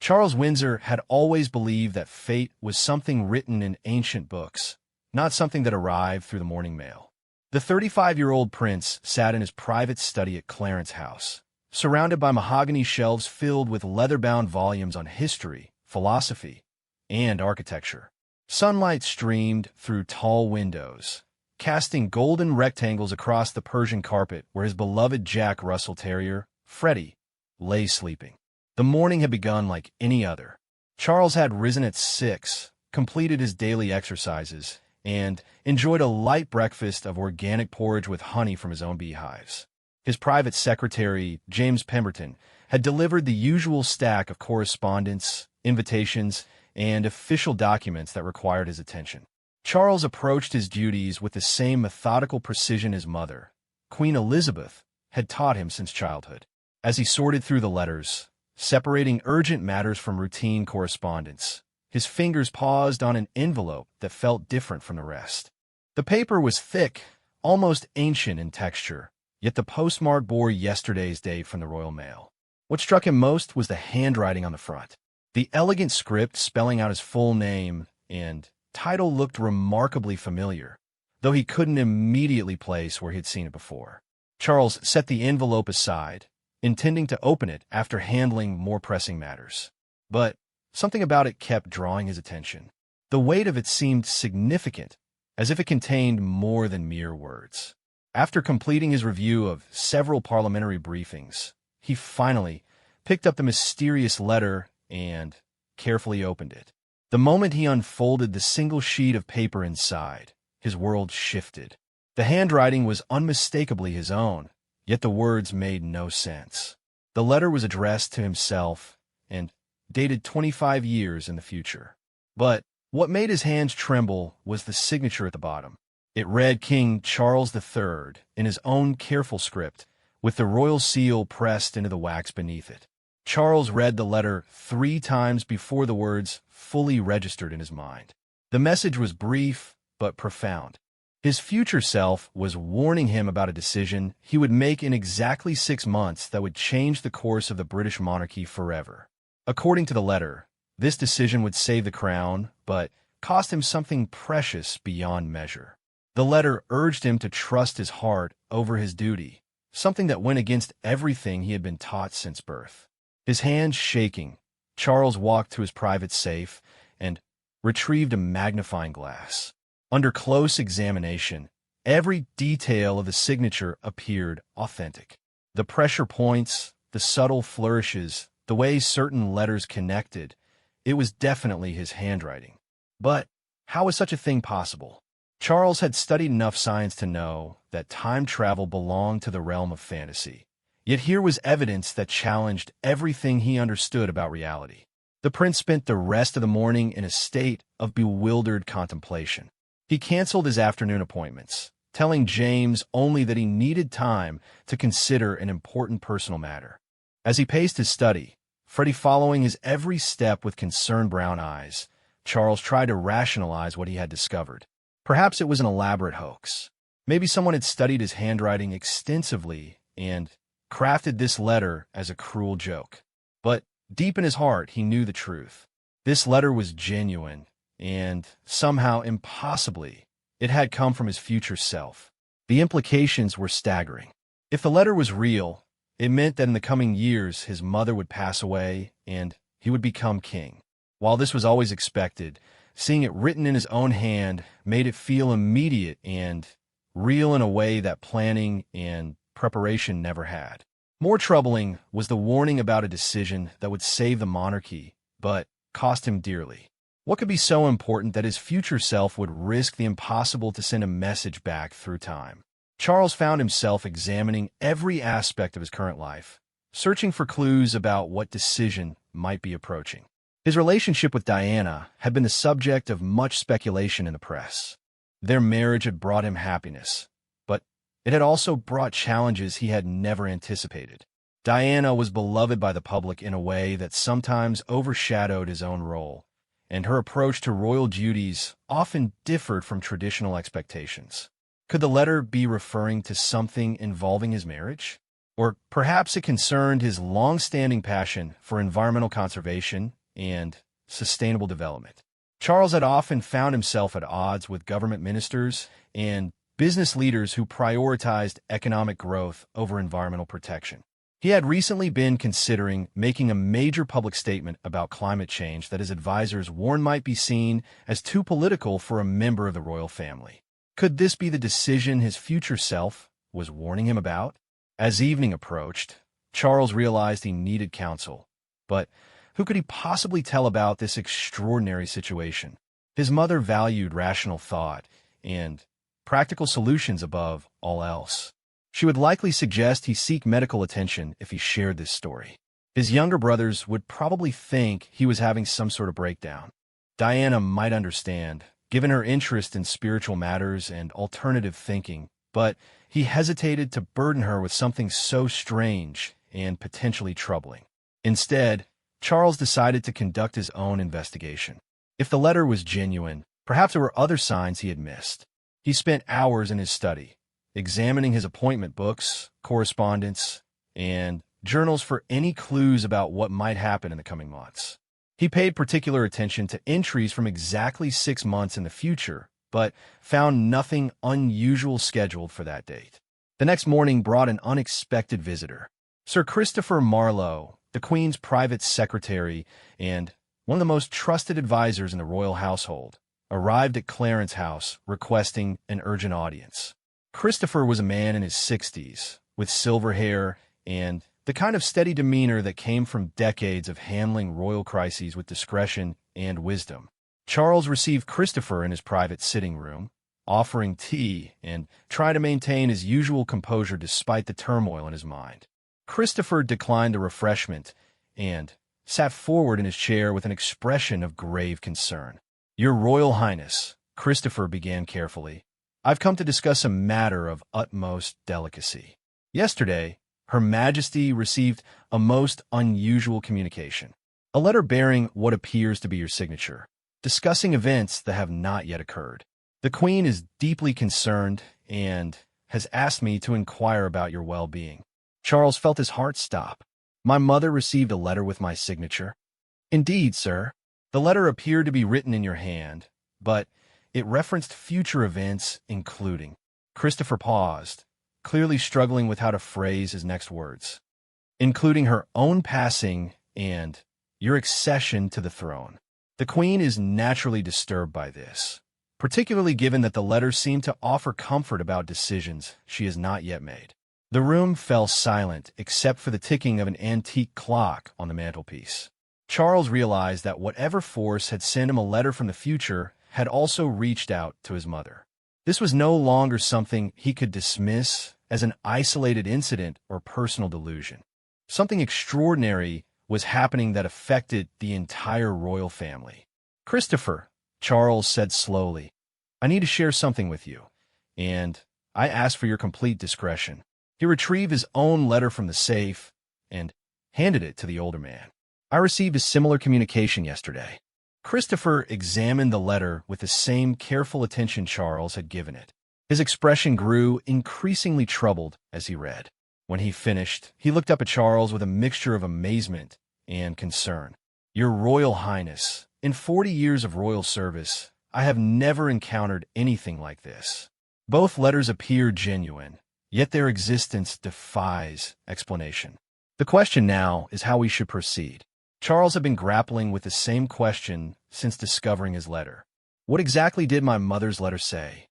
Charles Windsor had always believed that fate was something written in ancient books, not something that arrived through the morning mail. The 35-year-old prince sat in his private study at Clarence House, surrounded by mahogany shelves filled with leather-bound volumes on history, philosophy, and architecture. Sunlight streamed through tall windows, casting golden rectangles across the Persian carpet where his beloved Jack Russell Terrier, Freddie, lay sleeping. The morning had begun like any other. Charles had risen at 6, completed his daily exercises, and enjoyed a light breakfast of organic porridge with honey from his own beehives. His private secretary, James Pemberton, had delivered the usual stack of correspondence, invitations, and official documents that required his attention. Charles approached his duties with the same methodical precision his mother, Queen Elizabeth, had taught him since childhood. As he sorted through the letters, separating urgent matters from routine correspondence, his fingers paused on an envelope that felt different from the rest. The paper was thick, almost ancient in texture, yet the postmark bore yesterday's date from the Royal Mail. What struck him most was the handwriting on the front. The elegant script spelling out his full name and title looked remarkably familiar, though he couldn't immediately place where he had seen it before. Charles set the envelope aside, intending to open it after handling more pressing matters. But something about it kept drawing his attention. The weight of it seemed significant, as if it contained more than mere words. After completing his review of several parliamentary briefings, he finally picked up the mysterious letter and carefully opened it. The moment he unfolded the single sheet of paper inside, his world shifted. The handwriting was unmistakably his own, yet the words made no sense. The letter was addressed to himself and dated 25 years in the future. But what made his hands tremble was the signature at the bottom. It read King Charles III in his own careful script, with the royal seal pressed into the wax beneath it. Charles read the letter 3 times before the words fully registered in his mind. The message was brief but profound. His future self was warning him about a decision he would make in exactly 6 months that would change the course of the British monarchy forever. According to the letter, this decision would save the crown, but cost him something precious beyond measure. The letter urged him to trust his heart over his duty, something that went against everything he had been taught since birth. His hands shaking, Charles walked to his private safe and retrieved a magnifying glass. Under close examination, every detail of the signature appeared authentic. The pressure points, the subtle flourishes, the way certain letters connected, it was definitely his handwriting. But how was such a thing possible? Charles had studied enough science to know that time travel belonged to the realm of fantasy. Yet here was evidence that challenged everything he understood about reality. The prince spent the rest of the morning in a state of bewildered contemplation. He canceled his afternoon appointments, telling James only that he needed time to consider an important personal matter. As he paced his study, Freddie following his every step with concerned brown eyes, Charles tried to rationalize what he had discovered. Perhaps it was an elaborate hoax. Maybe someone had studied his handwriting extensively and crafted this letter as a cruel joke. But deep in his heart, he knew the truth. This letter was genuine, and somehow, impossibly, it had come from his future self. The implications were staggering. If the letter was real, it meant that in the coming years his mother would pass away and he would become king. While this was always expected, seeing it written in his own hand made it feel immediate and real in a way that planning and preparation never had. More troubling was the warning about a decision that would save the monarchy, but cost him dearly. What could be so important that his future self would risk the impossible to send a message back through time? Charles found himself examining every aspect of his current life, searching for clues about what decision might be approaching. His relationship with Diana had been the subject of much speculation in the press. Their marriage had brought him happiness, but it had also brought challenges he had never anticipated. Diana was beloved by the public in a way that sometimes overshadowed his own role, and her approach to royal duties often differed from traditional expectations. Could the letter be referring to something involving his marriage? Or perhaps it concerned his long-standing passion for environmental conservation and sustainable development. Charles had often found himself at odds with government ministers and business leaders who prioritized economic growth over environmental protection. He had recently been considering making a major public statement about climate change that his advisors warned might be seen as too political for a member of the royal family. Could this be the decision his future self was warning him about? As evening approached, Charles realized he needed counsel. But who could he possibly tell about this extraordinary situation? His mother valued rational thought and practical solutions above all else. She would likely suggest he seek medical attention if he shared this story. His younger brothers would probably think he was having some sort of breakdown. Diana might understand, given her interest in spiritual matters and alternative thinking, but he hesitated to burden her with something so strange and potentially troubling. Instead, Charles decided to conduct his own investigation. If the letter was genuine, perhaps there were other signs he had missed. He spent hours in his study, examining his appointment books, correspondence, and journals for any clues about what might happen in the coming months. He paid particular attention to entries from exactly 6 months in the future, but found nothing unusual scheduled for that date. The next morning brought an unexpected visitor. Sir Christopher Marlowe, the Queen's private secretary and one of the most trusted advisors in the royal household, arrived at Clarence House requesting an urgent audience. Christopher was a man in his 60s, with silver hair and the kind of steady demeanor that came from decades of handling royal crises with discretion and wisdom. Charles received Christopher in his private sitting room, offering tea and trying to maintain his usual composure despite the turmoil in his mind. Christopher declined the refreshment and sat forward in his chair with an expression of grave concern. "Your Royal Highness," Christopher began carefully, "I've come to discuss a matter of utmost delicacy. Yesterday, Her Majesty received a most unusual communication, a letter bearing what appears to be your signature, discussing events that have not yet occurred. The Queen is deeply concerned and has asked me to inquire about your well-being." Charles felt his heart stop. "My mother received a letter with my signature?" "Indeed, sir. The letter appeared to be written in your hand, but it referenced future events, including—" Christopher paused, clearly struggling with how to phrase his next words. "Including her own passing and your accession to the throne. The Queen is naturally disturbed by this, particularly given that the letter seemed to offer comfort about decisions she has not yet made." The room fell silent except for the ticking of an antique clock on the mantelpiece. Charles realized that whatever force had sent him a letter from the future had also reached out to his mother. This was no longer something he could dismiss as an isolated incident or personal delusion. Something extraordinary was happening that affected the entire royal family. "Christopher," Charles said slowly, "I need to share something with you, and I ask for your complete discretion." He retrieved his own letter from the safe and handed it to the older man. "I received a similar communication yesterday." Christopher examined the letter with the same careful attention Charles had given it. His expression grew increasingly troubled as he read. When he finished, he looked up at Charles with a mixture of amazement and concern. "Your Royal Highness, in 40 years of royal service, I have never encountered anything like this. Both letters appear genuine, yet their existence defies explanation. The question now is how we should proceed." Charles had been grappling with the same question since discovering his letter. What exactly did my mother's letter say?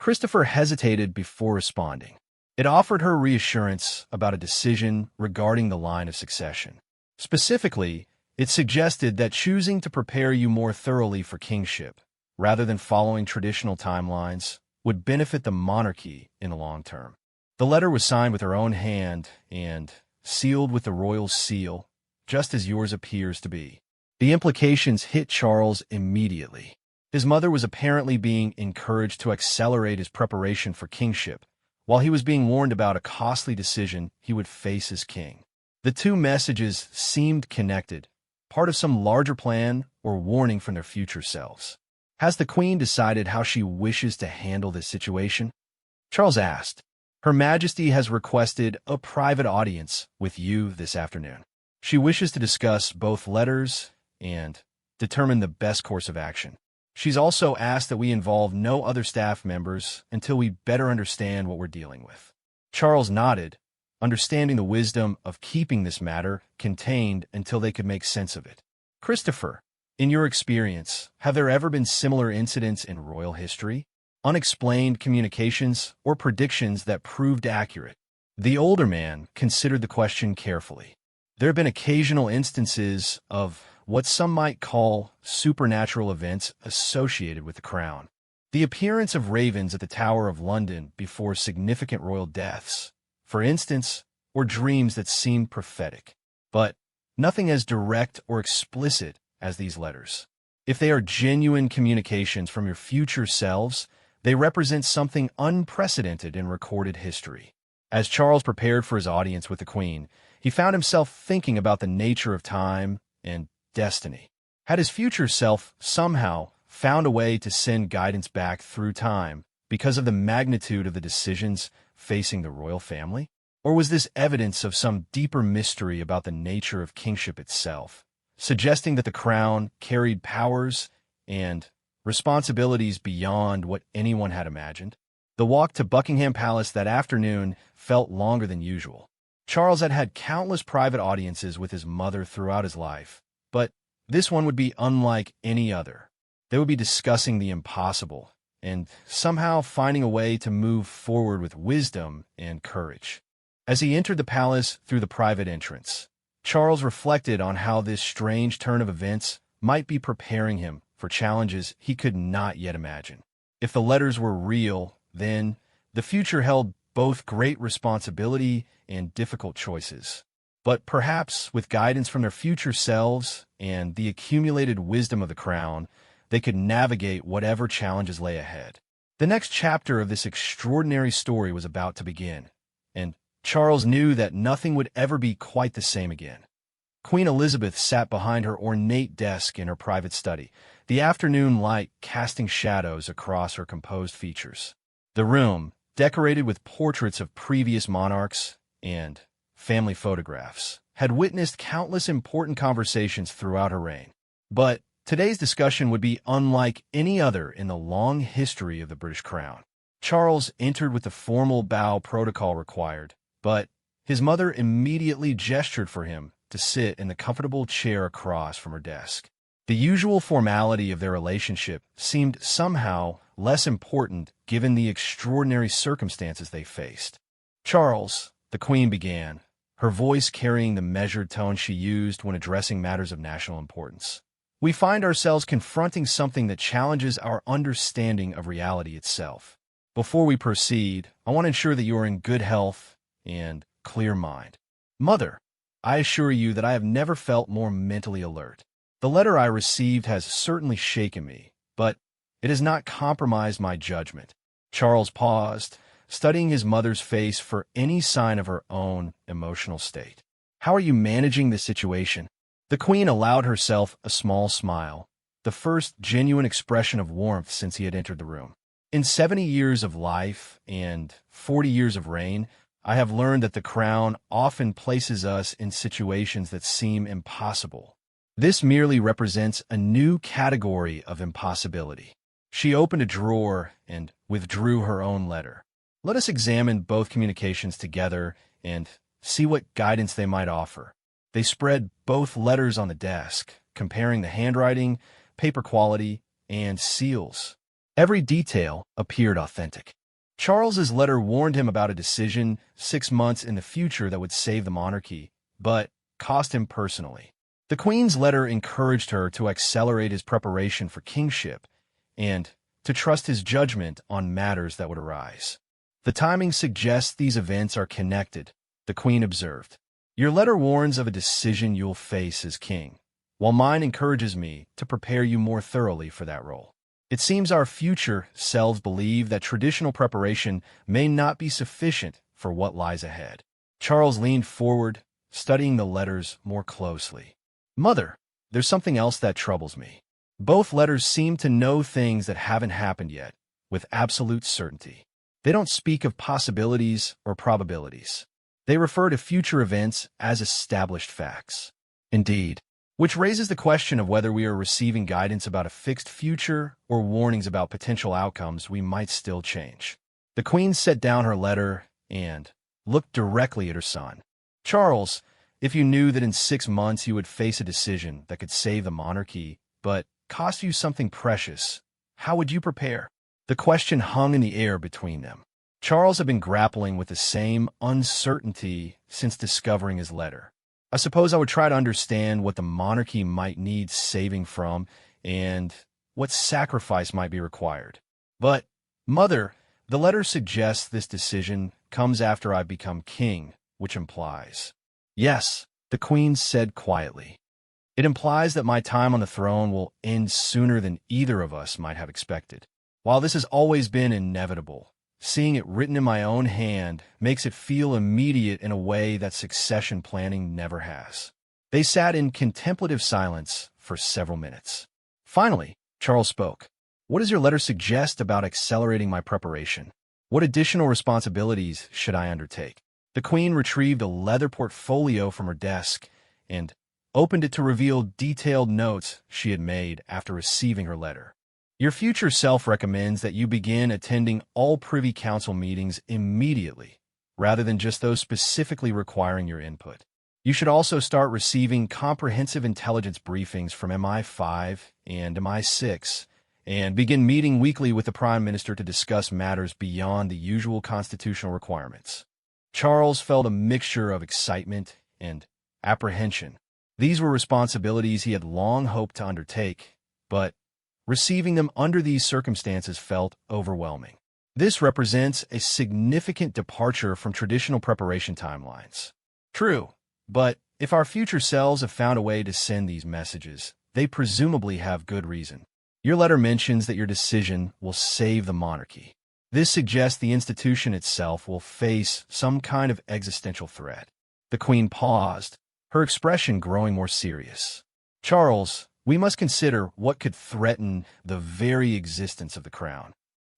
Christopher hesitated before responding. It offered her reassurance about a decision regarding the line of succession. Specifically, it suggested that choosing to prepare you more thoroughly for kingship, rather than following traditional timelines, would benefit the monarchy in the long term. The letter was signed with her own hand and sealed with the royal seal, just as yours appears to be. The implications hit Charles immediately. His mother was apparently being encouraged to accelerate his preparation for kingship, while he was being warned about a costly decision he would face as king. The two messages seemed connected, part of some larger plan or warning from their future selves. "Has the Queen decided how she wishes to handle this situation?" Charles asked. "Her Majesty has requested a private audience with you this afternoon. She wishes to discuss both letters and determine the best course of action. She's also asked that we involve no other staff members until we better understand what we're dealing with. Charles nodded, understanding the wisdom of keeping this matter contained until they could make sense of it. Christopher, in your experience, have there ever been similar incidents in royal history? Unexplained communications or predictions that proved accurate? The older man considered the question carefully. There have been occasional instances of what some might call supernatural events associated with the crown. The appearance of ravens at the Tower of London before significant royal deaths, for instance, or dreams that seemed prophetic. But nothing as direct or explicit as these letters. If they are genuine communications from your future selves, they represent something unprecedented in recorded history. As Charles prepared for his audience with the Queen, he found himself thinking about the nature of time and destiny. Had his future self somehow found a way to send guidance back through time because of the magnitude of the decisions facing the royal family? Or was this evidence of some deeper mystery about the nature of kingship itself, suggesting that the crown carried powers and responsibilities beyond what anyone had imagined? The walk to Buckingham Palace that afternoon felt longer than usual. Charles had had countless private audiences with his mother throughout his life, but this one would be unlike any other. They would be discussing the impossible and somehow finding a way to move forward with wisdom and courage. As he entered the palace through the private entrance, Charles reflected on how this strange turn of events might be preparing him for challenges he could not yet imagine. If the letters were real, then the future held both great responsibility and difficult choices. But perhaps with guidance from their future selves and the accumulated wisdom of the crown, they could navigate whatever challenges lay ahead. The next chapter of this extraordinary story was about to begin, and Charles knew that nothing would ever be quite the same again. Queen Elizabeth sat behind her ornate desk in her private study, the afternoon light casting shadows across her composed features. The room, decorated with portraits of previous monarchs and family photographs, had witnessed countless important conversations throughout her reign. But today's discussion would be unlike any other in the long history of the British crown. Charles entered with the formal bow protocol required, but his mother immediately gestured for him to sit in the comfortable chair across from her desk. The usual formality of their relationship seemed somehow less important given the extraordinary circumstances they faced. "Charles," the Queen began, her voice carrying the measured tone she used when addressing matters of national importance. "We find ourselves confronting something that challenges our understanding of reality itself. Before we proceed, I want to ensure that you are in good health and clear mind. Mother, I assure you that I have never felt more mentally alert. The letter I received has certainly shaken me, but it has not compromised my judgment." Charles paused, studying his mother's face for any sign of her own emotional state. "How are you managing this situation?" The Queen allowed herself a small smile, the first genuine expression of warmth since he had entered the room. "In 70 years of life and 40 years of reign, I have learned that the crown often places us in situations that seem impossible. This merely represents a new category of impossibility." She opened a drawer and withdrew her own letter. "Let us examine both communications together and see what guidance they might offer." They spread both letters on the desk, comparing the handwriting, paper quality, and seals. Every detail appeared authentic. Charles's letter warned him about a decision 6 months in the future that would save the monarchy, but cost him personally. The Queen's letter encouraged her to accelerate his preparation for kingship and to trust his judgment on matters that would arise. "The timing suggests these events are connected," the Queen observed. "Your letter warns of a decision you'll face as king, while mine encourages me to prepare you more thoroughly for that role. It seems our future selves believe that traditional preparation may not be sufficient for what lies ahead." Charles leaned forward, studying the letters more closely. "Mother, there's something else that troubles me. Both letters seem to know things that haven't happened yet, with absolute certainty. They don't speak of possibilities or probabilities. They refer to future events as established facts." "Indeed, which raises the question of whether we are receiving guidance about a fixed future or warnings about potential outcomes we might still change. The Queen set down her letter and looked directly at her son. Charles, if you knew that in 6 months you would face a decision that could save the monarchy, but cost you something precious, how would you prepare? The question hung in the air between them. Charles had been grappling with the same uncertainty since discovering his letter. I suppose I would try to understand what the monarchy might need saving from and what sacrifice might be required. But, Mother, the letter suggests this decision comes after I've become king, which implies. Yes, the Queen said quietly. It implies that my time on the throne will end sooner than either of us might have expected. While this has always been inevitable, seeing it written in my own hand makes it feel immediate in a way that succession planning never has. They sat in contemplative silence for several minutes. Finally, Charles spoke. What does your letter suggest about accelerating my preparation? What additional responsibilities should I undertake? The Queen retrieved a leather portfolio from her desk and opened it to reveal detailed notes she had made after receiving her letter. Your future self recommends that you begin attending all Privy Council meetings immediately, rather than just those specifically requiring your input. You should also start receiving comprehensive intelligence briefings from MI5 and MI6, and begin meeting weekly with the Prime Minister to discuss matters beyond the usual constitutional requirements. Charles felt a mixture of excitement and apprehension. These were responsibilities he had long hoped to undertake, but receiving them under these circumstances felt overwhelming. This represents a significant departure from traditional preparation timelines. True, but if our future selves have found a way to send these messages, they presumably have good reason. Your letter mentions that your decision will save the monarchy. This suggests the institution itself will face some kind of existential threat. The Queen paused, her expression growing more serious. Charles, we must consider what could threaten the very existence of the crown.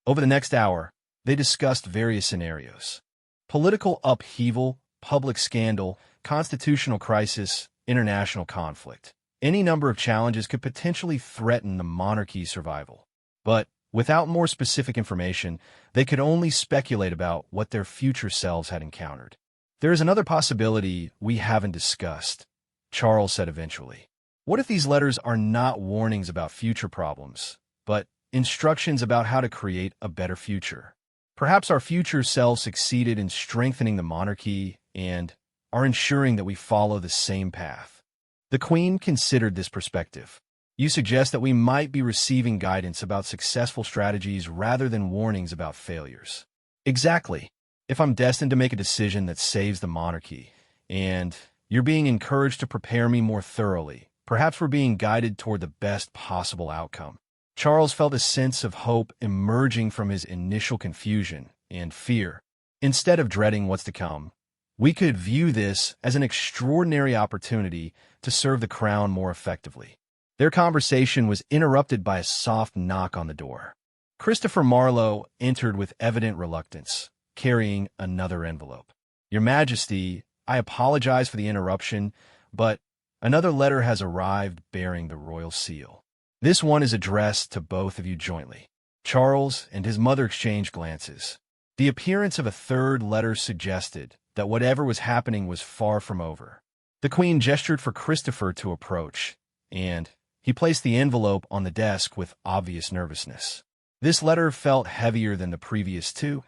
Over the next hour, they discussed various scenarios. Political upheaval, public scandal, constitutional crisis, international conflict. Any number of challenges could potentially threaten the monarchy's survival. But without more specific information, they could only speculate about what their future selves had encountered. There is another possibility we haven't discussed, Charles said eventually. What if these letters are not warnings about future problems, but instructions about how to create a better future? Perhaps our future selves succeeded in strengthening the monarchy and are ensuring that we follow the same path. The Queen considered this perspective. You suggest that we might be receiving guidance about successful strategies rather than warnings about failures. Exactly. If I'm destined to make a decision that saves the monarchy, and you're being encouraged to prepare me more thoroughly, perhaps we're being guided toward the best possible outcome. Charles felt a sense of hope emerging from his initial confusion and fear. Instead of dreading what's to come, we could view this as an extraordinary opportunity to serve the crown more effectively. Their conversation was interrupted by a soft knock on the door. Christopher Marlowe entered with evident reluctance, carrying another envelope. Your Majesty, I apologize for the interruption, but another letter has arrived bearing the royal seal. This one is addressed to both of you jointly. Charles and his mother exchanged glances. The appearance of a third letter suggested that whatever was happening was far from over. The Queen gestured for Christopher to approach, and he placed the envelope on the desk with obvious nervousness. This letter felt heavier than the previous two,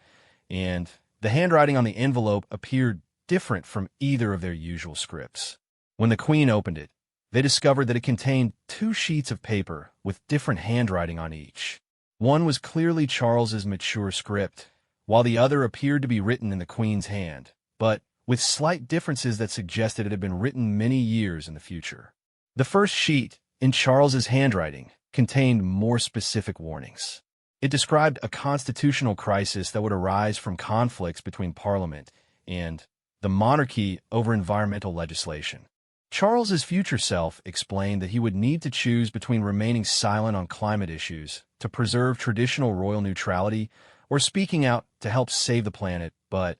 and the handwriting on the envelope appeared different from either of their usual scripts. When the Queen opened it, they discovered that it contained 2 sheets of paper with different handwriting on each. One was clearly Charles's mature script, while the other appeared to be written in the Queen's hand, but with slight differences that suggested it had been written many years in the future. The first sheet, in Charles's handwriting, contained more specific warnings. It described a constitutional crisis that would arise from conflicts between Parliament and the monarchy over environmental legislation. Charles's future self explained that he would need to choose between remaining silent on climate issues to preserve traditional royal neutrality or speaking out to help save the planet, but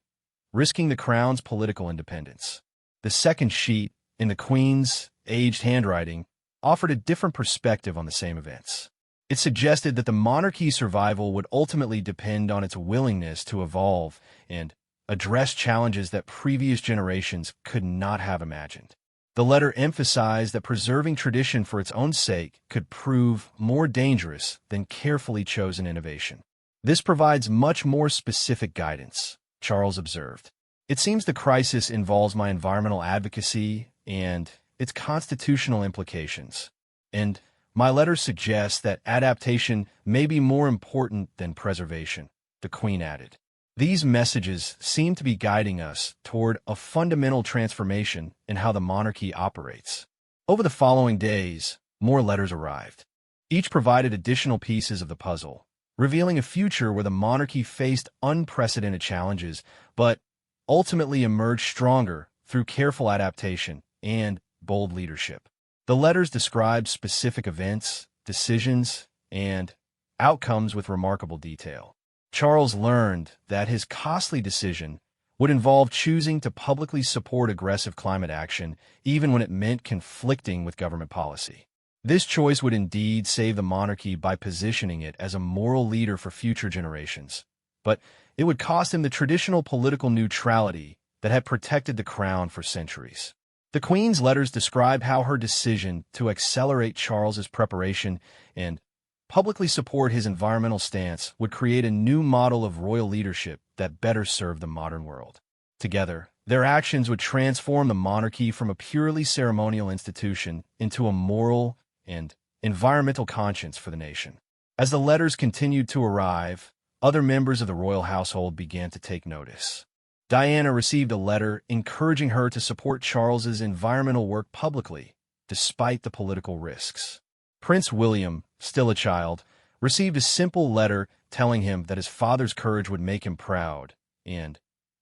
risking the crown's political independence. The second sheet, in the Queen's, aged handwriting, offered a different perspective on the same events. It suggested that the monarchy's survival would ultimately depend on its willingness to evolve and address challenges that previous generations could not have imagined. The letter emphasized that preserving tradition for its own sake could prove more dangerous than carefully chosen innovation. This provides much more specific guidance, Charles observed. It seems the crisis involves my environmental advocacy and its constitutional implications, and my letter suggests that adaptation may be more important than preservation, the Queen added. These messages seem to be guiding us toward a fundamental transformation in how the monarchy operates. Over the following days, more letters arrived. Each provided additional pieces of the puzzle, revealing a future where the monarchy faced unprecedented challenges, but ultimately emerged stronger through careful adaptation and bold leadership. The letters described specific events, decisions, and outcomes with remarkable detail. Charles learned that his costly decision would involve choosing to publicly support aggressive climate action, even when it meant conflicting with government policy. This choice would indeed save the monarchy by positioning it as a moral leader for future generations, but it would cost him the traditional political neutrality that had protected the crown for centuries. The Queen's letters describe how her decision to accelerate Charles's preparation and publicly support his environmental stance would create a new model of royal leadership that better served the modern world. Together, their actions would transform the monarchy from a purely ceremonial institution into a moral and environmental conscience for the nation. As the letters continued to arrive, other members of the royal household began to take notice. Diana received a letter encouraging her to support Charles's environmental work publicly, despite the political risks. Prince William, still a child, received a simple letter telling him that his father's courage would make him proud and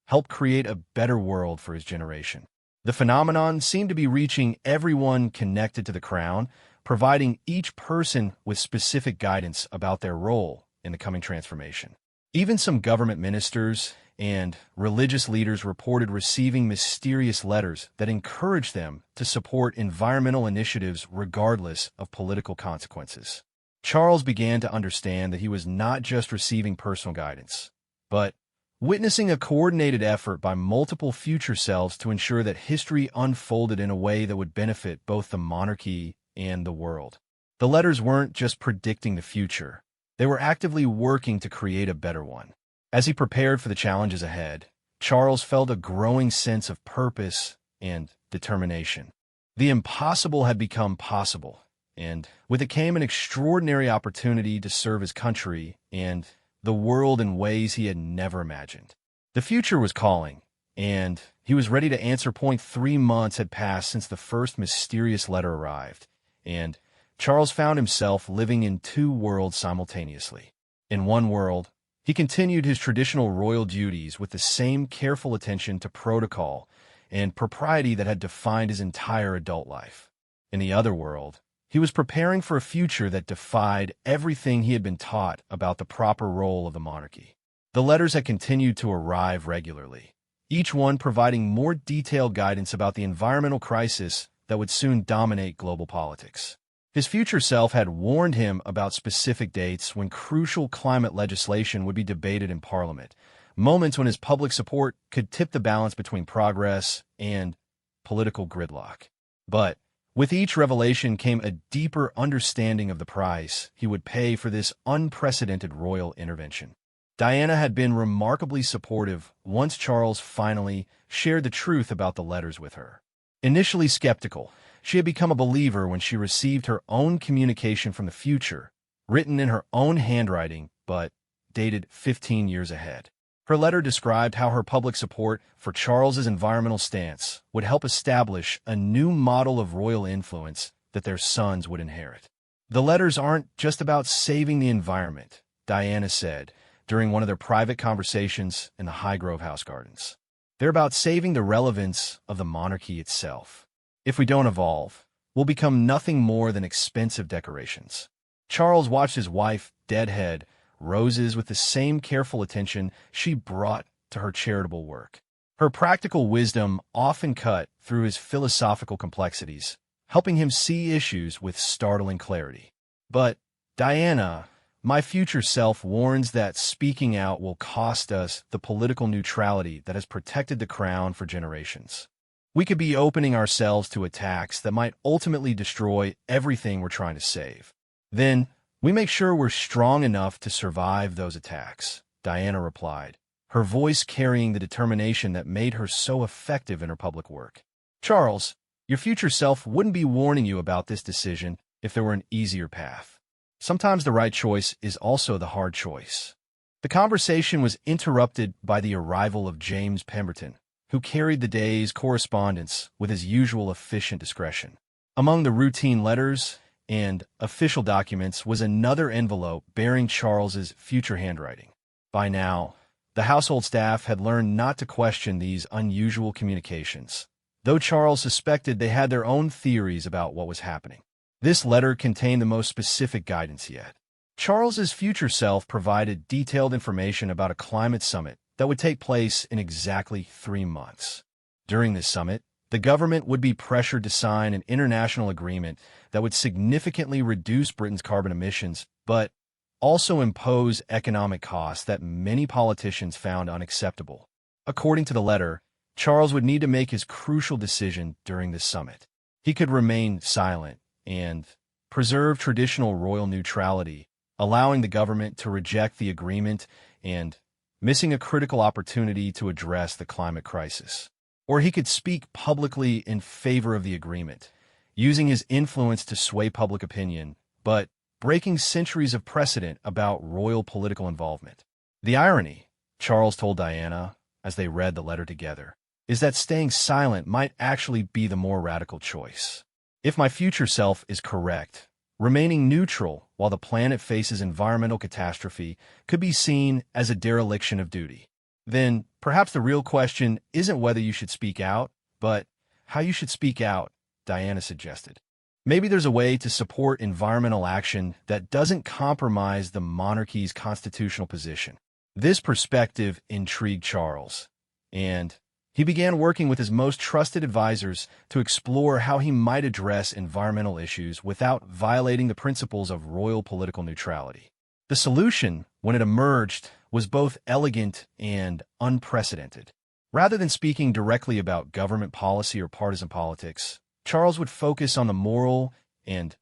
help create a better world for his generation. The phenomenon seemed to be reaching everyone connected to the crown, providing each person with specific guidance about their role in the coming transformation. Even some government ministers and religious leaders reported receiving mysterious letters that encouraged them to support environmental initiatives regardless of political consequences. Charles began to understand that he was not just receiving personal guidance, but witnessing a coordinated effort by multiple future selves to ensure that history unfolded in a way that would benefit both the monarchy and the world. The letters weren't just predicting the future, they were actively working to create a better one. As he prepared for the challenges ahead, Charles felt a growing sense of purpose and determination. The impossible had become possible, and with it came an extraordinary opportunity to serve his country and the world in ways he had never imagined. The future was calling, and he was ready to answer. 3 months had passed since the first mysterious letter arrived, and Charles found himself living in two worlds simultaneously. In one world, he continued his traditional royal duties with the same careful attention to protocol and propriety that had defined his entire adult life. In the other world, he was preparing for a future that defied everything he had been taught about the proper role of the monarchy. The letters had continued to arrive regularly, each one providing more detailed guidance about the environmental crisis that would soon dominate global politics. His future self had warned him about specific dates when crucial climate legislation would be debated in Parliament, moments when his public support could tip the balance between progress and political gridlock. But with each revelation came a deeper understanding of the price he would pay for this unprecedented royal intervention. Diana had been remarkably supportive once Charles finally shared the truth about the letters with her. Initially skeptical, she had become a believer when she received her own communication from the future, written in her own handwriting, but dated 15 years ahead. Her letter described how her public support for Charles's environmental stance would help establish a new model of royal influence that their sons would inherit. The letters aren't just about saving the environment, Diana said during one of their private conversations in the Highgrove House Gardens. They're about saving the relevance of the monarchy itself. If we don't evolve, we'll become nothing more than expensive decorations. Charles watched his wife deadhead roses with the same careful attention she brought to her charitable work. Her practical wisdom often cut through his philosophical complexities, helping him see issues with startling clarity. But, Diana, my future self warns that speaking out will cost us the political neutrality that has protected the crown for generations. We could be opening ourselves to attacks that might ultimately destroy everything we're trying to save. Then, we make sure we're strong enough to survive those attacks, Diana replied, her voice carrying the determination that made her so effective in her public work. Charles, your future self wouldn't be warning you about this decision if there were an easier path. Sometimes the right choice is also the hard choice. The conversation was interrupted by the arrival of James Pemberton, who carried the day's correspondence with his usual efficient discretion. Among the routine letters and official documents was another envelope bearing Charles's future handwriting. By now, the household staff had learned not to question these unusual communications, though Charles suspected they had their own theories about what was happening. This letter contained the most specific guidance yet. Charles's future self provided detailed information about a climate summit that would take place in exactly 3 months. During this summit, the government would be pressured to sign an international agreement that would significantly reduce Britain's carbon emissions, but also impose economic costs that many politicians found unacceptable. According to the letter, Charles would need to make his crucial decision during this summit. He could remain silent and preserve traditional royal neutrality, allowing the government to reject the agreement and missing a critical opportunity to address the climate crisis. Or he could speak publicly in favor of the agreement, using his influence to sway public opinion, but breaking centuries of precedent about royal political involvement. The irony, Charles told Diana as they read the letter together, is that staying silent might actually be the more radical choice. If my future self is correct, remaining neutral while the planet faces environmental catastrophe could be seen as a dereliction of duty. Then, perhaps the real question isn't whether you should speak out, but how you should speak out, Diana suggested. Maybe there's a way to support environmental action that doesn't compromise the monarchy's constitutional position. This perspective intrigued Charles, and he began working with his most trusted advisors to explore how he might address environmental issues without violating the principles of royal political neutrality. The solution, when it emerged, was both elegant and unprecedented. Rather than speaking directly about government policy or partisan politics, Charles would focus on the moral and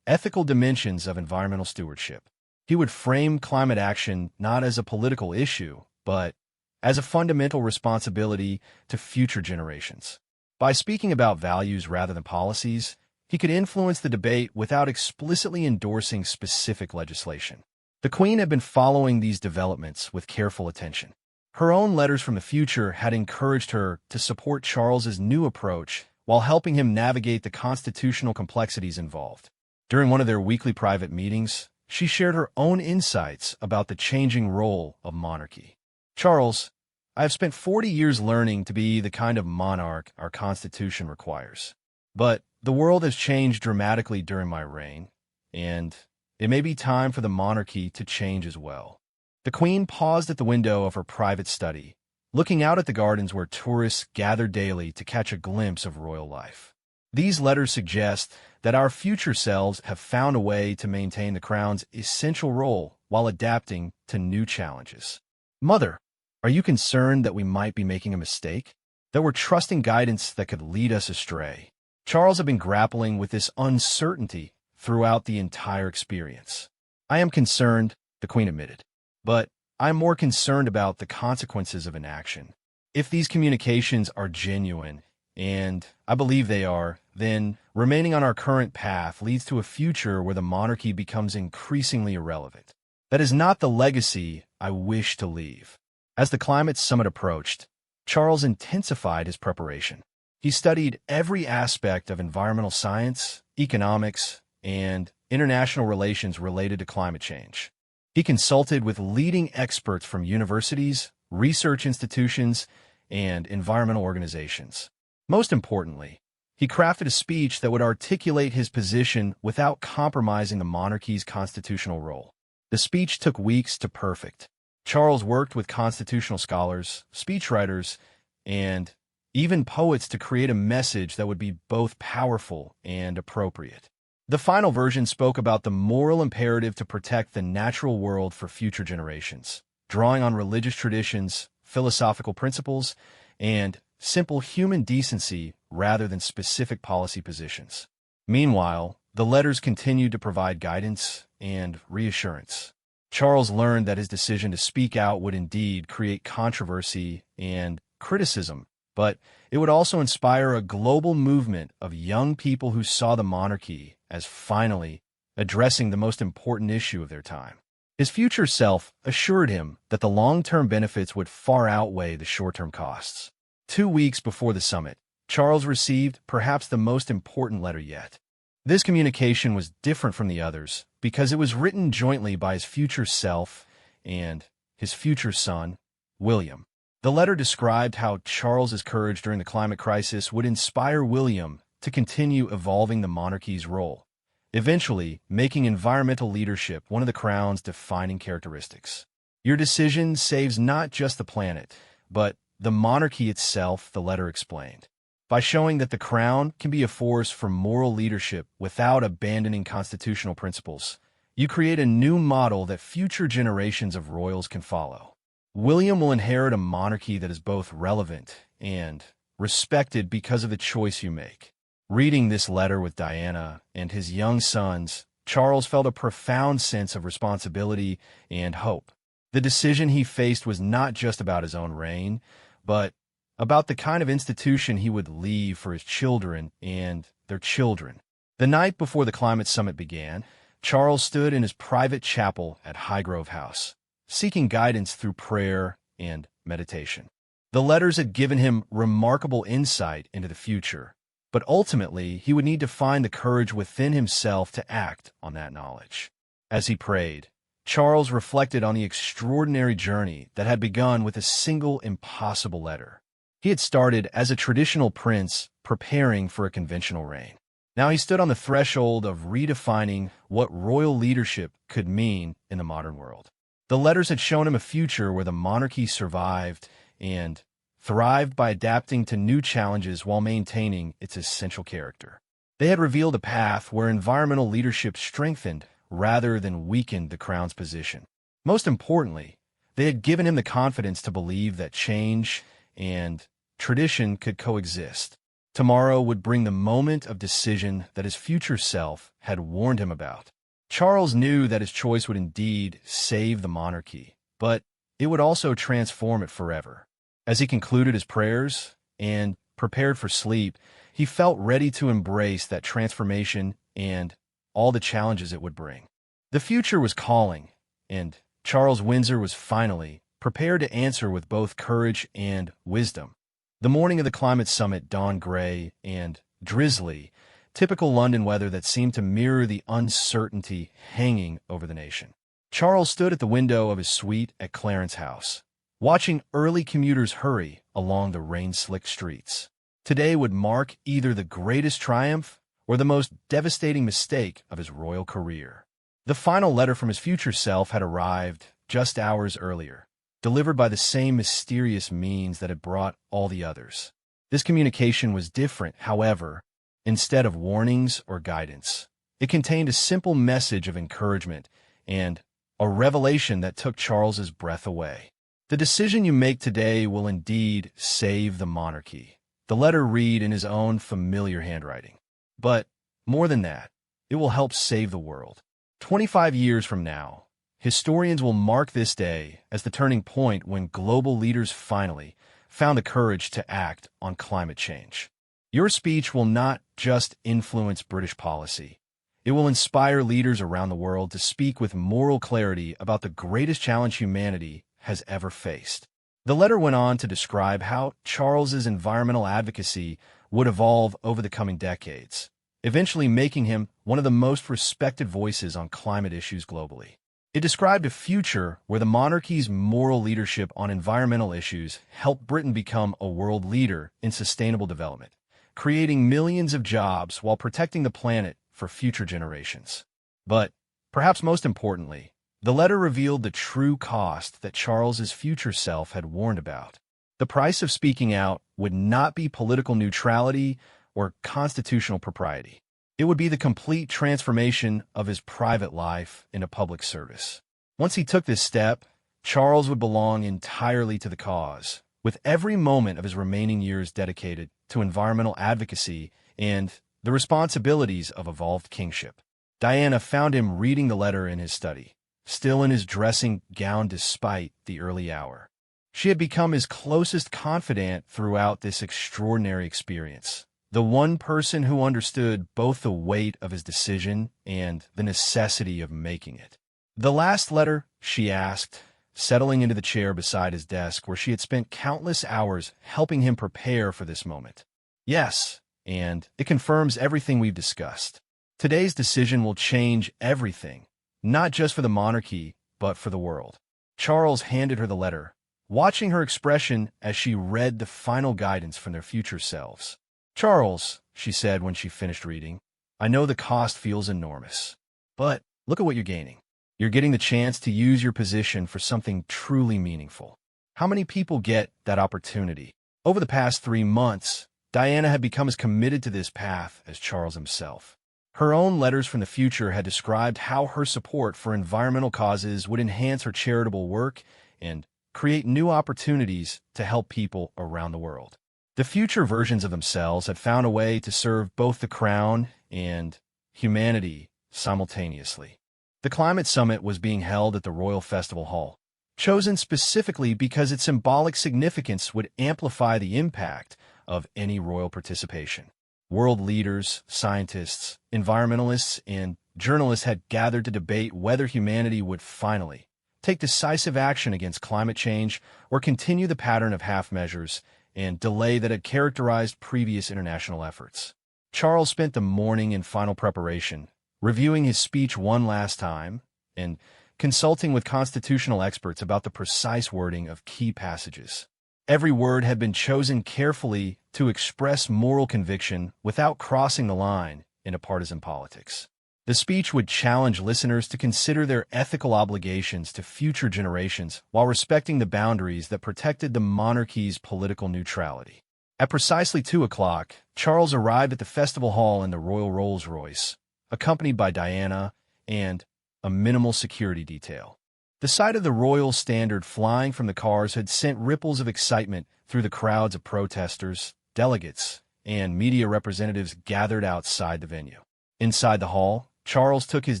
ethical dimensions of environmental stewardship. He would frame climate action not as a political issue, but as a fundamental responsibility to future generations. By speaking about values rather than policies, he could influence the debate without explicitly endorsing specific legislation. The Queen had been following these developments with careful attention. Her own letters from the future had encouraged her to support Charles's new approach while helping him navigate the constitutional complexities involved. During one of their weekly private meetings, she shared her own insights about the changing role of monarchy. Charles, I have spent 40 years learning to be the kind of monarch our Constitution requires. But the world has changed dramatically during my reign, and it may be time for the monarchy to change as well. The Queen paused at the window of her private study, looking out at the gardens where tourists gathered daily to catch a glimpse of royal life. These letters suggest that our future selves have found a way to maintain the crown's essential role while adapting to new challenges. Mother, are you concerned that we might be making a mistake? That we're trusting guidance that could lead us astray? Charles had been grappling with this uncertainty throughout the entire experience. I am concerned, the Queen admitted, but I'm more concerned about the consequences of inaction. If these communications are genuine, and I believe they are, then remaining on our current path leads to a future where the monarchy becomes increasingly irrelevant. That is not the legacy I wish to leave. As the climate summit approached, Charles intensified his preparation. He studied every aspect of environmental science, economics, and international relations related to climate change. He consulted with leading experts from universities, research institutions, and environmental organizations. Most importantly, he crafted a speech that would articulate his position without compromising the monarchy's constitutional role. The speech took weeks to perfect. Charles worked with constitutional scholars, speechwriters, and even poets to create a message that would be both powerful and appropriate. The final version spoke about the moral imperative to protect the natural world for future generations, drawing on religious traditions, philosophical principles, and simple human decency rather than specific policy positions. Meanwhile, the letters continued to provide guidance and reassurance. Charles learned that his decision to speak out would indeed create controversy and criticism, but it would also inspire a global movement of young people who saw the monarchy as finally addressing the most important issue of their time. His future self assured him that the long-term benefits would far outweigh the short-term costs. 2 weeks before the summit, Charles received perhaps the most important letter yet. This communication was different from the others because it was written jointly by his future self and his future son, William. The letter described how Charles's courage during the climate crisis would inspire William to continue evolving the monarchy's role, eventually making environmental leadership one of the crown's defining characteristics. Your decision saves not just the planet, but the monarchy itself, the letter explained. By showing that the crown can be a force for moral leadership without abandoning constitutional principles, you create a new model that future generations of royals can follow. William will inherit a monarchy that is both relevant and respected because of the choice you make. Reading this letter with Diana and his young sons, Charles felt a profound sense of responsibility and hope. The decision he faced was not just about his own reign, but about the kind of institution he would leave for his children and their children. The night before the climate summit began, Charles stood in his private chapel at Highgrove House, seeking guidance through prayer and meditation. The letters had given him remarkable insight into the future, but ultimately he would need to find the courage within himself to act on that knowledge. As he prayed, Charles reflected on the extraordinary journey that had begun with a single impossible letter. He had started as a traditional prince preparing for a conventional reign. Now he stood on the threshold of redefining what royal leadership could mean in the modern world. The letters had shown him a future where the monarchy survived and thrived by adapting to new challenges while maintaining its essential character. They had revealed a path where environmental leadership strengthened rather than weakened the crown's position. Most importantly, they had given him the confidence to believe that change and tradition could coexist. Tomorrow would bring the moment of decision that his future self had warned him about. Charles knew that his choice would indeed save the monarchy, but it would also transform it forever. As he concluded his prayers and prepared for sleep, he felt ready to embrace that transformation and all the challenges it would bring. The future was calling, and Charles Windsor was finally prepared to answer with both courage and wisdom. The morning of the climate summit dawned gray and drizzly, typical London weather that seemed to mirror the uncertainty hanging over the nation. Charles stood at the window of his suite at Clarence House, watching early commuters hurry along the rain-slicked streets. Today would mark either the greatest triumph or the most devastating mistake of his royal career. The final letter from his future self had arrived just hours earlier, delivered by the same mysterious means that had brought all the others. This communication was different, however. Instead of warnings or guidance, it contained a simple message of encouragement and a revelation that took Charles's breath away. The decision you make today will indeed save the monarchy, the letter read in his own familiar handwriting. But more than that, it will help save the world. 25 years from now, historians will mark this day as the turning point when global leaders finally found the courage to act on climate change. Your speech will not just influence British policy. It will inspire leaders around the world to speak with moral clarity about the greatest challenge humanity has ever faced. The letter went on to describe how Charles's environmental advocacy would evolve over the coming decades, eventually making him one of the most respected voices on climate issues globally. It described a future where the monarchy's moral leadership on environmental issues helped Britain become a world leader in sustainable development, creating millions of jobs while protecting the planet for future generations. But, perhaps most importantly, the letter revealed the true cost that Charles's future self had warned about. The price of speaking out would not be political neutrality or constitutional propriety. It would be the complete transformation of his private life into public service. Once he took this step, Charles would belong entirely to the cause, with every moment of his remaining years dedicated to environmental advocacy and the responsibilities of evolved kingship. Diana found him reading the letter in his study, still in his dressing gown despite the early hour. She had become his closest confidant throughout this extraordinary experience, the one person who understood both the weight of his decision and the necessity of making it. "The last letter?" she asked, settling into the chair beside his desk where she had spent countless hours helping him prepare for this moment. "Yes, and it confirms everything we've discussed. Today's decision will change everything, not just for the monarchy, but for the world." Charles handed her the letter, watching her expression as she read the final guidance from their future selves. "Charles," she said when she finished reading, "I know the cost feels enormous, but look at what you're gaining. You're getting the chance to use your position for something truly meaningful. How many people get that opportunity?" Over the past 3 months, Diana had become as committed to this path as Charles himself. Her own letters from the future had described how her support for environmental causes would enhance her charitable work and create new opportunities to help people around the world. The future versions of themselves had found a way to serve both the crown and humanity simultaneously. The climate summit was being held at the Royal Festival Hall, chosen specifically because its symbolic significance would amplify the impact of any royal participation. World leaders, scientists, environmentalists, and journalists had gathered to debate whether humanity would finally take decisive action against climate change or continue the pattern of half measures and delay that had characterized previous international efforts. Charles spent the morning in final preparation, reviewing his speech one last time and consulting with constitutional experts about the precise wording of key passages. Every word had been chosen carefully to express moral conviction without crossing the line into partisan politics. The speech would challenge listeners to consider their ethical obligations to future generations while respecting the boundaries that protected the monarchy's political neutrality. At precisely 2 o'clock, Charles arrived at the festival hall in the Royal Rolls-Royce, accompanied by Diana and a minimal security detail. The sight of the royal standard flying from the cars had sent ripples of excitement through the crowds of protesters, delegates, and media representatives gathered outside the venue. Inside the hall, Charles took his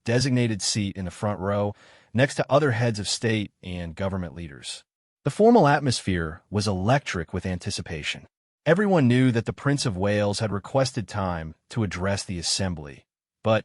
designated seat in the front row next to other heads of state and government leaders. The formal atmosphere was electric with anticipation. Everyone knew that the Prince of Wales had requested time to address the assembly, but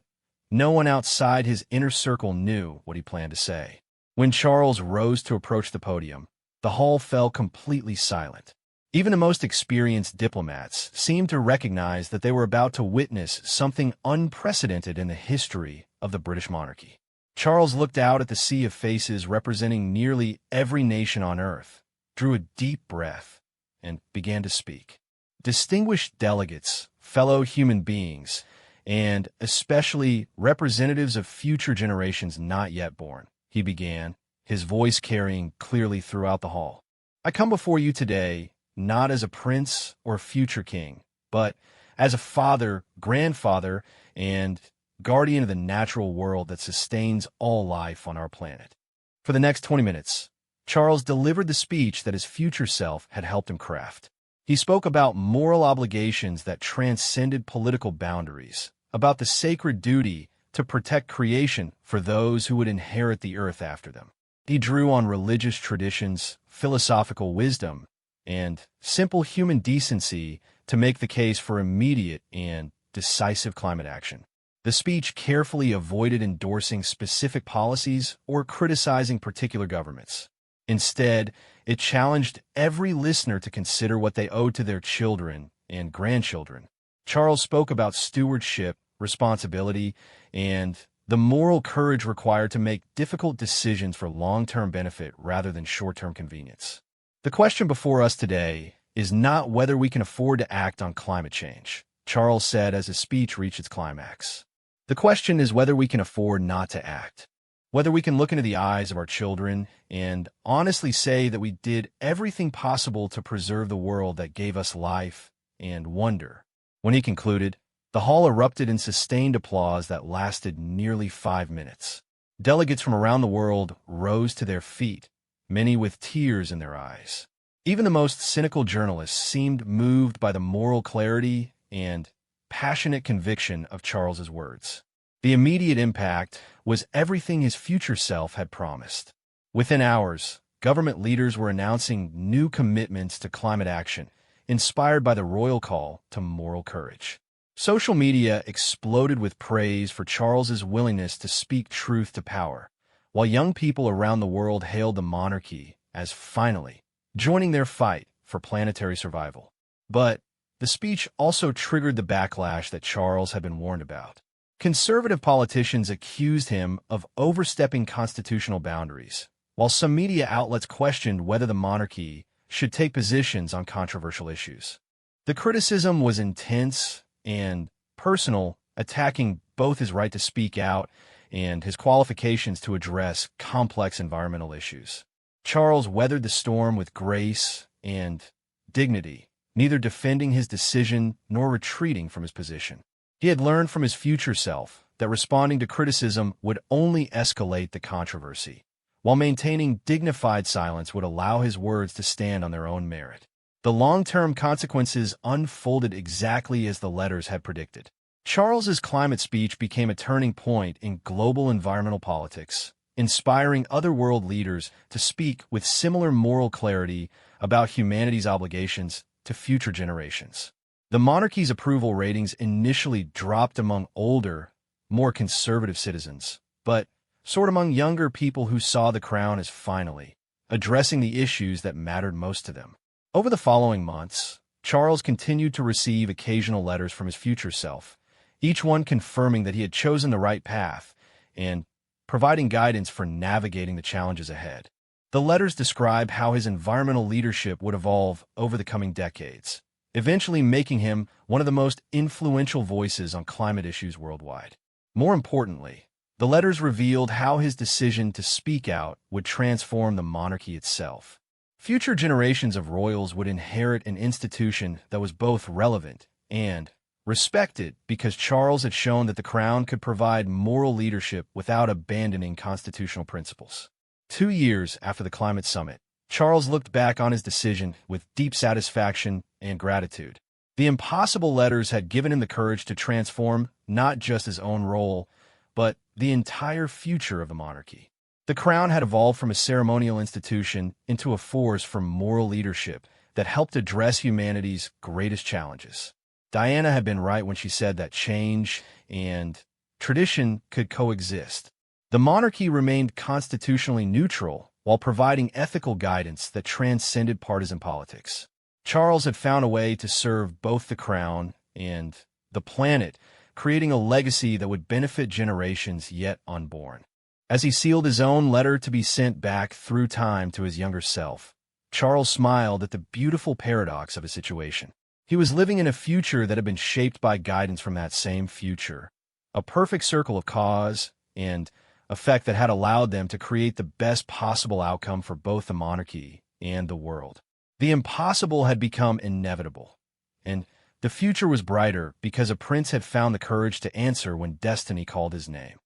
no one outside his inner circle knew what he planned to say. When Charles rose to approach the podium, the hall fell completely silent. Even the most experienced diplomats seemed to recognize that they were about to witness something unprecedented in the history of the British monarchy. Charles looked out at the sea of faces representing nearly every nation on earth, drew a deep breath, and began to speak. Distinguished delegates, fellow human beings, and especially representatives of future generations not yet born, he began, his voice carrying clearly throughout the hall. "I come before you today not as a prince or future king, but as a father, grandfather, and guardian of the natural world that sustains all life on our planet." For the next 20 minutes, Charles delivered the speech that his future self had helped him craft. He spoke about moral obligations that transcended political boundaries, about the sacred duty to protect creation for those who would inherit the earth after them. He drew on religious traditions, philosophical wisdom, and simple human decency to make the case for immediate and decisive climate action. The speech carefully avoided endorsing specific policies or criticizing particular governments. Instead, it challenged every listener to consider what they owed to their children and grandchildren. Charles spoke about stewardship, responsibility, and the moral courage required to make difficult decisions for long-term benefit rather than short-term convenience. "The question before us today is not whether we can afford to act on climate change," Charles said as his speech reached its climax. "The question is whether we can afford not to act. Whether we can look into the eyes of our children and honestly say that we did everything possible to preserve the world that gave us life and wonder. When he concluded, the hall erupted in sustained applause that lasted nearly 5 minutes. Delegates from around the world rose to their feet, many with tears in their eyes. Even the most cynical journalists seemed moved by the moral clarity and passionate conviction of Charles's words. The immediate impact was everything his future self had promised. Within hours, government leaders were announcing new commitments to climate action, inspired by the royal call to moral courage. Social media exploded with praise for Charles's willingness to speak truth to power, while young people around the world hailed the monarchy as finally joining their fight for planetary survival. But the speech also triggered the backlash that Charles had been warned about. Conservative politicians accused him of overstepping constitutional boundaries, while some media outlets questioned whether the monarchy should take positions on controversial issues. The criticism was intense and personal, attacking both his right to speak out and his qualifications to address complex environmental issues. Charles weathered the storm with grace and dignity, neither defending his decision nor retreating from his position. He had learned from his future self that responding to criticism would only escalate the controversy, while maintaining dignified silence would allow his words to stand on their own merit. The long-term consequences unfolded exactly as the letters had predicted. Charles's climate speech became a turning point in global environmental politics, inspiring other world leaders to speak with similar moral clarity about humanity's obligations to future generations. The monarchy's approval ratings initially dropped among older, more conservative citizens, but soared among younger people who saw the crown as finally addressing the issues that mattered most to them. Over the following months, Charles continued to receive occasional letters from his future self, each one confirming that he had chosen the right path and providing guidance for navigating the challenges ahead. The letters describe how his environmental leadership would evolve over the coming decades, eventually making him one of the most influential voices on climate issues worldwide. More importantly, the letters revealed how his decision to speak out would transform the monarchy itself. Future generations of royals would inherit an institution that was both relevant and respected because Charles had shown that the crown could provide moral leadership without abandoning constitutional principles. 2 years after the climate summit, Charles looked back on his decision with deep satisfaction and gratitude. The impossible letters had given him the courage to transform not just his own role, but the entire future of the monarchy. The crown had evolved from a ceremonial institution into a force for moral leadership that helped address humanity's greatest challenges. Diana had been right when she said that change and tradition could coexist. The monarchy remained constitutionally neutral while providing ethical guidance that transcended partisan politics. Charles had found a way to serve both the crown and the planet, creating a legacy that would benefit generations yet unborn. As he sealed his own letter to be sent back through time to his younger self, Charles smiled at the beautiful paradox of his situation. He was living in a future that had been shaped by guidance from that same future, a perfect circle of cause and effect that had allowed them to create the best possible outcome for both the monarchy and the world. The impossible had become inevitable, and the future was brighter because a prince had found the courage to answer when destiny called his name.